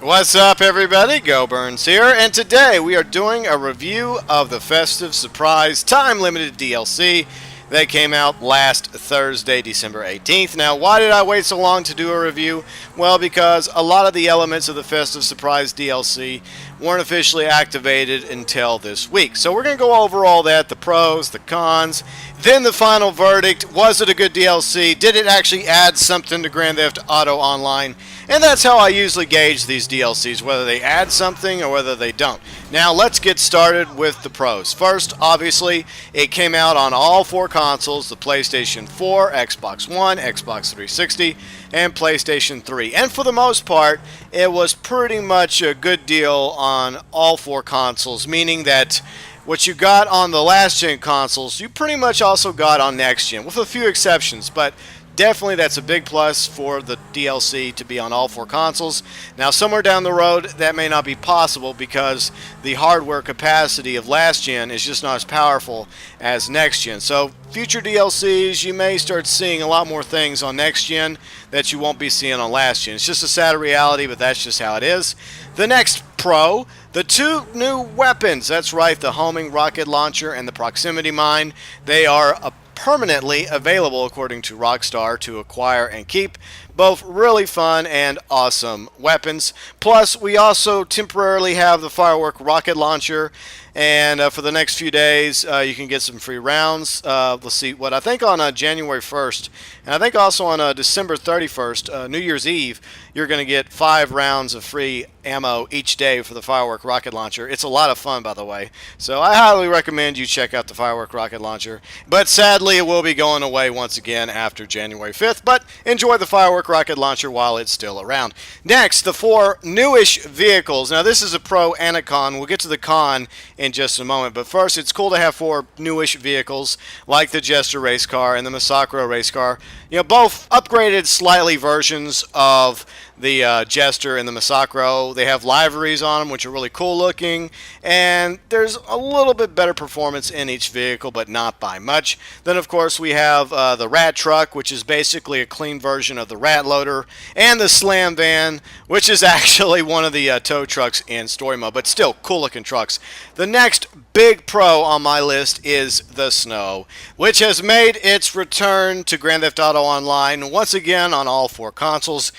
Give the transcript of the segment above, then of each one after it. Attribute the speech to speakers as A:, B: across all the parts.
A: What's up, everybody? GeauxBurns here, and today we are doing a review of the Festive Surprise time-limited DLC that came out last Thursday, December 18th. Now, why did I wait so long to do a review? Well, because a lot of the elements of the Festive Surprise DLC weren't officially activated until this week. So we're going to go over all that, the pros, the cons, then the final verdict. Was it a good DLC? Did it actually add something to Grand Theft Auto Online? And that's how I usually gauge these DLCs, whether they add something or whether they don't. Now, let's get started with the pros. First, obviously, it came out on all four consoles, the PlayStation 4, Xbox One, Xbox 360, and PlayStation 3. And for the most part, it was pretty much a good deal on all four consoles, meaning that what you got on the last-gen consoles, you pretty much also got on next-gen, with a few exceptions, but definitely that's a big plus for the DLC to be on all four consoles. Now, somewhere down the road, that may not be possible because the hardware capacity of last gen is just not as powerful as next gen. So, future DLCs, you may start seeing a lot more things on next gen that you won't be seeing on last gen. It's just a sad reality, but that's just how it is. The next pro, the two new weapons. That's right, the homing rocket launcher and the proximity mine. They are permanently available, according to Rockstar, to acquire and keep. Both really fun and awesome weapons. Plus, we also temporarily have the firework rocket launcher, and for the next few days, you can get some free rounds. Let's see, what I think on January 1st, and I think also on December 31st, New Year's Eve, you're going to get 5 rounds of free ammo each day for the firework rocket launcher. It's a lot of fun, by the way. So I highly recommend you check out the firework rocket launcher. But sadly, it will be going away once again after January 5th. But enjoy the firework rocket launcher while it's still around. Next, the 4 Newish vehicles. Now, this is a pro and a con. We'll get to the con in just a moment. But first, it's cool to have 4 Newish vehicles like the Jester race car and the Massacro race car. You know, both upgraded slightly versions of the Jester and the Massacro. They have liveries on them, which are really cool looking, and there's a little bit better performance in each vehicle, but not by much. Then, of course, we have the Rat Truck, which is basically a clean version of the Rat Loader, and the Slam Van, which is actually one of the tow trucks in story mode, but still cool looking trucks. The next big pro on my list is the Snow, which has made its return to Grand Theft Auto Online once again on all 4 consoles,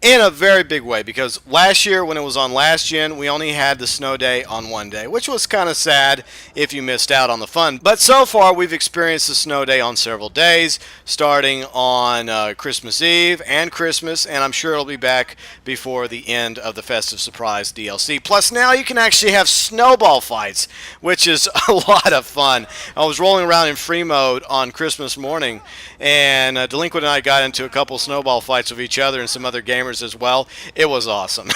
A: in a very big way, because last year when it was on last gen, we only had the snow day on one day, which was kind of sad if you missed out on the fun. But so far, we've experienced the snow day on several days, starting on Christmas Eve and Christmas, and I'm sure it'll be back before the end of the Festive Surprise DLC. Plus, now you can actually have snowball fights, which is a lot of fun. I was rolling around in free mode on Christmas morning, and Delinquent and I got into a couple snowball fights with each other and some other gamers as well. It was awesome.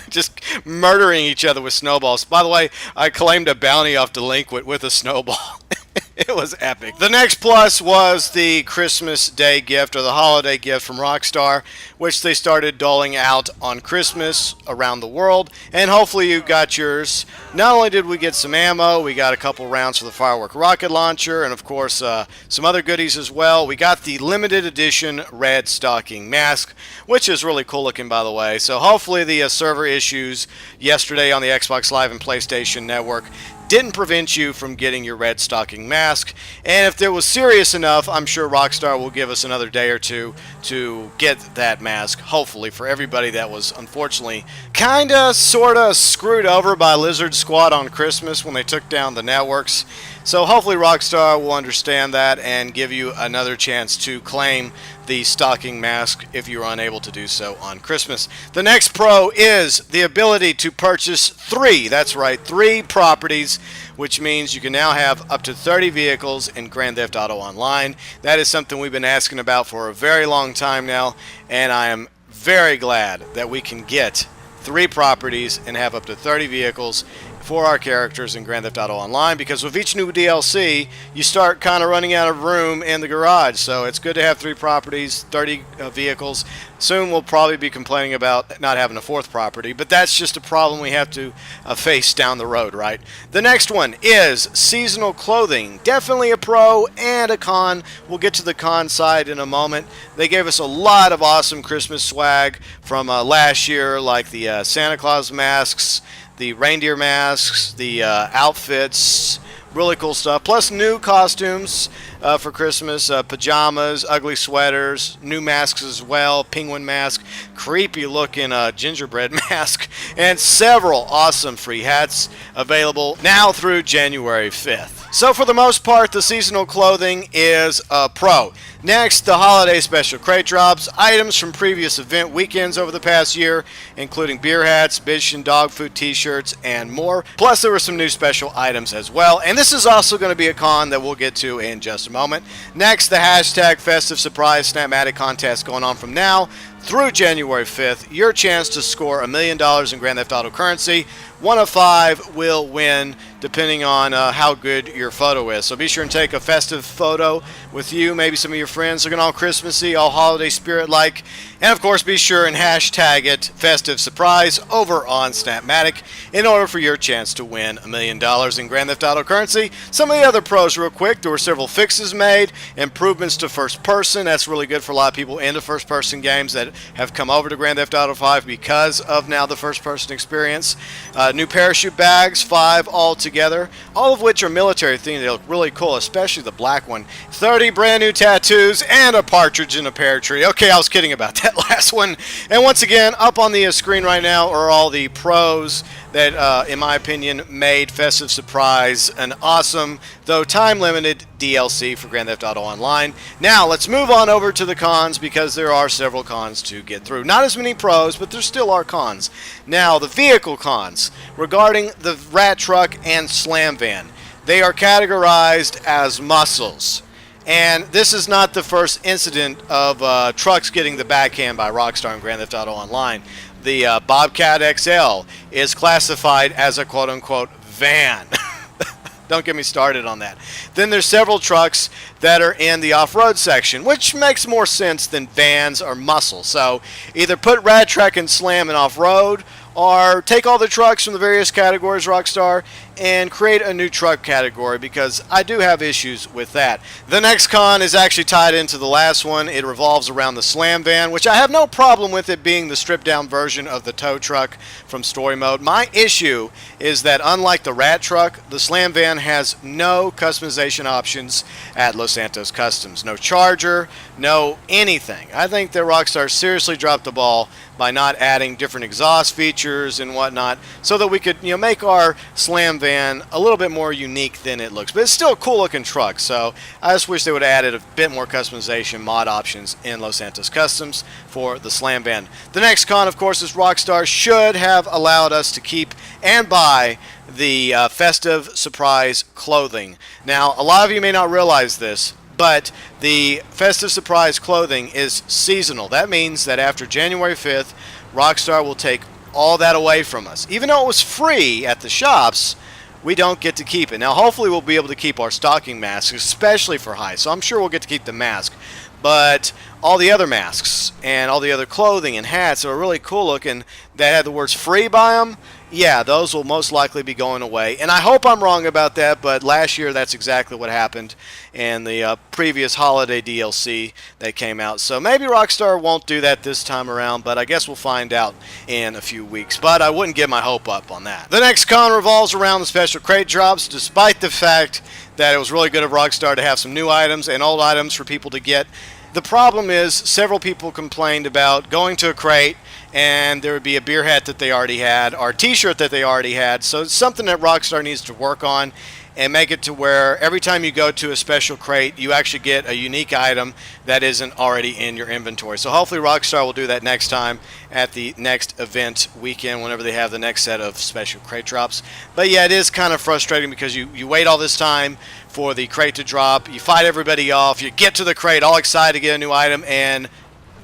A: Just murdering each other with snowballs. By the way, I claimed a bounty off Delinquent with a snowball. It was epic. The next plus was the Christmas Day gift, or the holiday gift from Rockstar, which they started doling out on Christmas around the world, and hopefully you got yours. Not only did we get some ammo, we got a couple rounds for the firework rocket launcher, and of course some other goodies as well. We got the limited edition red stocking mask, which is really cool looking, by the way. So hopefully the server issues yesterday on the Xbox Live and PlayStation Network didn't prevent you from getting your red stocking mask. And if it was serious enough, I'm sure Rockstar will give us another day or two to get that mask, hopefully, for everybody that was unfortunately kinda sorta screwed over by Lizard Squad on Christmas when they took down the networks. So hopefully Rockstar will understand that and give you another chance to claim the stocking mask if you are unable to do so on Christmas. The next pro is the ability to purchase 3, that's right, 3 properties, which means you can now have up to 30 vehicles in Grand Theft Auto Online. That is something we've been asking about for a very long time now, and I am very glad that we can get 3 properties and have up to 30 vehicles for our characters in Grand Theft Auto Online, because with each new DLC, you start kind of running out of room in the garage. So it's good to have 3 properties, 30 vehicles. Soon we'll probably be complaining about not having a 4th property, but that's just a problem we have to face down the road, right? The next one is seasonal clothing. Definitely a pro and a con. We'll get to the con side in a moment. They gave us a lot of awesome Christmas swag from last year, like the Santa Claus masks, the reindeer masks, the outfits, really cool stuff. Plus new costumes for Christmas, pajamas, ugly sweaters, new masks as well, penguin mask, creepy looking gingerbread mask, and several awesome free hats available now through January 5th. So for the most part, the seasonal clothing is a pro. Next, the holiday special crate drops, items from previous event weekends over the past year, including beer hats, bitch and dog food t-shirts, and more. Plus, there were some new special items as well, and this is also going to be a con that we'll get to in just a moment. Next, the hashtag Festive Surprise Snapmatic contest going on from now through January 5th. Your chance to score $1 million in Grand Theft Auto currency. 1 of 5 will win, depending on how good your photo is. So be sure and take a festive photo with you, maybe some of your friends looking all Christmassy, all holiday spirit-like. And of course, be sure and hashtag it Festive Surprise over on Snapmatic in order for your chance to win $1 million in Grand Theft Auto currency. Some of the other pros real quick. There were several fixes made, improvements to first person. That's really good for a lot of people into first person games that have come over to Grand Theft Auto 5 because of now the first person experience. New parachute bags, 5 altogether, all of which are military themed. They look really cool, especially the black one. 30 brand new tattoos and a partridge in a pear tree. Okay, I was kidding about that last one. And once again, up on the screen right now are all the pros that, in my opinion, made Festive Surprise an awesome, though time-limited, DLC for Grand Theft Auto Online. Now, let's move on over to the cons, because there are several cons to get through. Not as many pros, but there still are cons. Now, the vehicle cons regarding the rat truck and slam van. They are categorized as muscles. And this is not the first incident of trucks getting the backhand by Rockstar in Grand Theft Auto Online. The Bobcat XL is classified as a quote-unquote van. Don't get me started on that. Then there's several trucks that are in the off-road section, which makes more sense than vans or muscle. So either put Rat Track and Slam in off-road, or take all the trucks from the various categories, Rockstar, and create a new truck category, because I do have issues with that. The next con is actually tied into the last one. It revolves around the Slam Van, which I have no problem with it being the stripped-down version of the tow truck from story mode. My issue is that unlike the Rat Truck, the Slam Van has no customization options at Los Santos Customs. No charger, no anything. I think that Rockstar seriously dropped the ball by not adding different exhaust features and whatnot, so that we could, make our Slam Van a little bit more unique than it looks. But it's still a cool looking truck, so I just wish they would have added a bit more customization mod options in Los Santos Customs for the Slam Van. The next con, of course, is Rockstar should have allowed us to keep and buy the Festive Surprise clothing. Now, a lot of you may not realize this, but the Festive Surprise clothing is seasonal. That means that after January 5th, Rockstar will take all that away from us. Even though it was free at the shops, we don't get to keep it. Now, hopefully we'll be able to keep our stocking masks, especially for high. So I'm sure we'll get to keep the mask. But all the other masks and all the other clothing and hats that are really cool looking that had the words free by them, yeah, those will most likely be going away. And I hope I'm wrong about that, but last year that's exactly what happened in the previous holiday DLC that came out. So maybe Rockstar won't do that this time around, but I guess we'll find out in a few weeks. But I wouldn't get my hope up on that. The next con revolves around the special crate drops, despite the fact that it was really good of Rockstar to have some new items and old items for people to get. The problem is several people complained about going to a crate and there would be a beer hat that they already had or a t-shirt that they already had. So it's something that Rockstar needs to work on and make it to where every time you go to a special crate, you actually get a unique item that isn't already in your inventory. So hopefully Rockstar will do that next time at the next event weekend, whenever they have the next set of special crate drops. But yeah, it is kind of frustrating because you wait all this time for the crate to drop, you fight everybody off, you get to the crate all excited to get a new item, and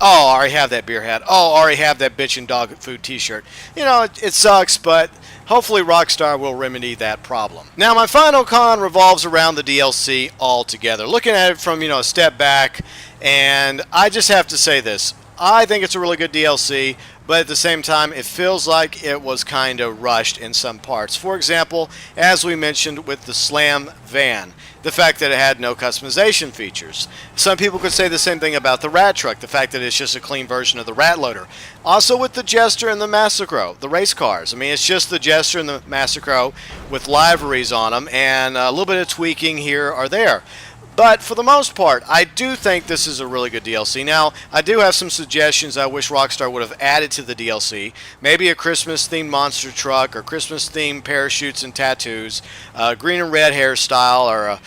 A: Oh, I already have that beer hat. Oh, I already have that bitchin' dog food t-shirt. You know, it sucks, but hopefully Rockstar will remedy that problem. Now, my final con revolves around the DLC altogether. Looking at it from, a step back, and I just have to say this. I think it's a really good DLC, but at the same time, it feels like it was kind of rushed in some parts. For example, as we mentioned with the Slam van, the fact that it had no customization features. Some people could say the same thing about the Rat Truck, the fact that it's just a clean version of the Rat Loader. Also with the Jester and the Massacro, the race cars. I mean, it's just the Jester and the Massacro with liveries on them and a little bit of tweaking here or there. But for the most part, I do think this is a really good DLC. Now, I do have some suggestions I wish Rockstar would have added to the DLC. Maybe a Christmas-themed monster truck or Christmas-themed parachutes and tattoos, green and red hairstyle, or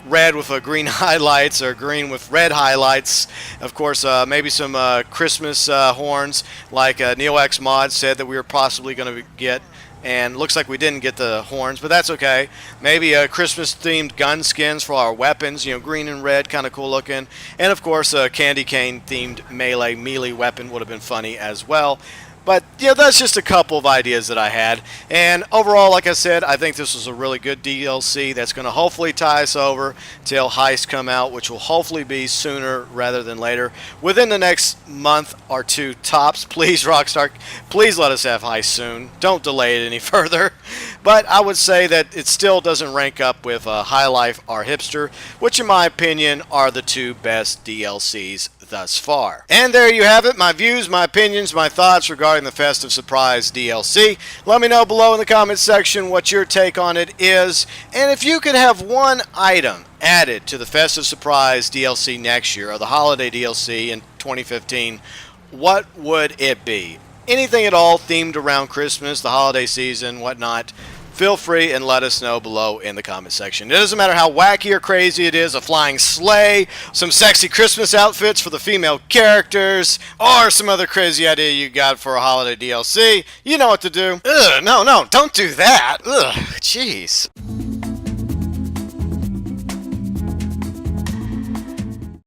A: red with green highlights or green with red highlights. Of course, maybe some Christmas horns, like NeoX Mod said that we were possibly going to get. And looks like we didn't get the horns, but that's okay. Maybe Christmas-themed gun skins for our weapons, green and red, kind of cool looking. And of course, a candy cane-themed melee weapon would have been funny as well. But, that's just a couple of ideas that I had. And overall, like I said, I think this was a really good DLC that's going to hopefully tie us over till Heist come out, which will hopefully be sooner rather than later. Within the next month or two tops, please, Rockstar, please let us have Heist soon. Don't delay it any further. But I would say that it still doesn't rank up with High Life or Hipster, which in my opinion are the two best DLCs thus far. And there you have it, my views, my opinions, my thoughts regarding the Festive Surprise DLC. Let me know below in the comments section what your take on it is, and if you could have one item added to the Festive Surprise DLC next year, or the Holiday DLC in 2015, what would it be? Anything at all themed around Christmas, the holiday season, whatnot. Feel free and let us know below in the comment section. It doesn't matter how wacky or crazy it is, a flying sleigh, some sexy Christmas outfits for the female characters, or some other crazy idea you got for a holiday DLC. You know what to do. Ugh, no, don't do that. Ugh, jeez.